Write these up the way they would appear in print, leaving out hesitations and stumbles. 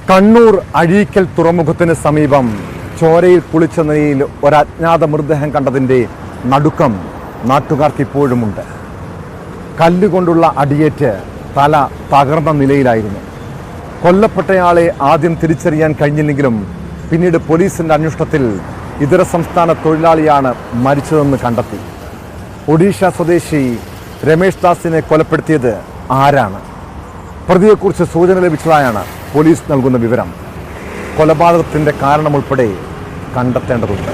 കണ്ണൂർ അഴീക്കൽ തുറമുഖത്തിന് സമീപം ചോരയിൽ കുളിച്ച നിലയിൽ ഒരജ്ഞാത മൃതദേഹം കണ്ടതിൻ്റെ നടുക്കം നാട്ടുകാർക്ക് ഇപ്പോഴുമുണ്ട്. കല്ലുകൊണ്ടുള്ള അടിയേറ്റ് തല തകർന്ന നിലയിലായിരുന്നു. കൊല്ലപ്പെട്ടയാളെ ആദ്യം തിരിച്ചറിയാൻ കഴിഞ്ഞില്ലെങ്കിലും പിന്നീട് പോലീസിൻ്റെ അന്വേഷണത്തിൽ ഇതര സംസ്ഥാന തൊഴിലാളിയാണ് മരിച്ചതെന്ന് കണ്ടെത്തി. ഒഡീഷ സ്വദേശി രമേഷ് ദാസിനെ കൊലപ്പെടുത്തിയത് ആരാണ്? പ്രതിയെക്കുറിച്ച് സൂചന ലഭിച്ചതായാണ് പോലീസ് നൽകുന്ന വിവരം. കൊലപാതകത്തിൻ്റെ കാരണമുൾപ്പെടെ കണ്ടെത്തേണ്ടതുണ്ട്.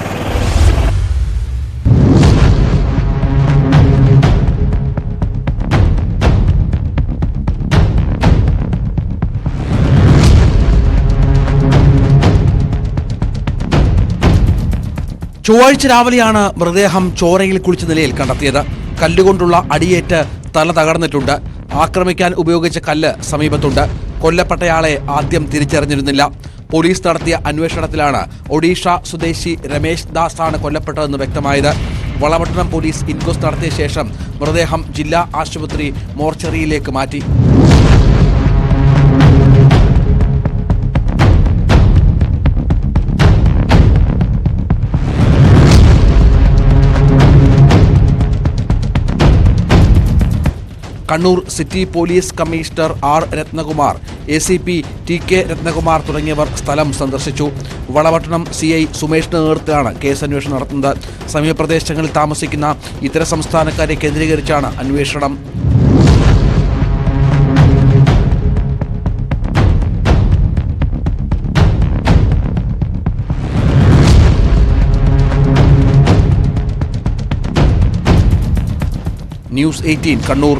ചൊവ്വാഴ്ച രാവിലെയാണ് മൃതദേഹം ചോരയിൽ കുളിച്ച നിലയിൽ കണ്ടെത്തിയത്. കല്ലുകൊണ്ടുള്ള അടിയേറ്റ് തല തകർന്നിട്ടുണ്ട്. ആക്രമിക്കാൻ ഉപയോഗിച്ച കല്ല് സമീപത്തുണ്ട്. കൊല്ലപ്പെട്ടയാളെ ആദ്യം തിരിച്ചറിഞ്ഞിരുന്നില്ല. പോലീസ് നടത്തിയ അന്വേഷണത്തിലാണ് ഒഡീഷ സ്വദേശി രമേഷ് ദാസാണ് കൊല്ലപ്പെട്ടതെന്ന് വ്യക്തമായത്. വളപട്ടണം പോലീസ് ഇൻക്വസ്റ്റ് നടത്തിയ ശേഷം മൃതദേഹം ജില്ലാ ആശുപത്രി മോർച്ചറിയിലേക്ക് മാറ്റി. Kannur city police commissioner R Ratnakumar, ACP TK Ratnakumar തുടങ്ങിയവർ സ്ഥലം സന്ദർശിച്ചു. വളപട്ടണം CI സുമേഷിന്റെ നേതൃത്വത്തിലാണ് കേസ് അന്വേഷണം നടത്തുന്നത്. സമീപ പ്രദേശങ്ങളിൽ താമസിക്കുന്ന ഇതര സംസ്ഥാനക്കാരെ കേന്ദ്രീകരിച്ചാണ് അന്വേഷണം. ന്യൂസ് 18 കണ്ണൂർ.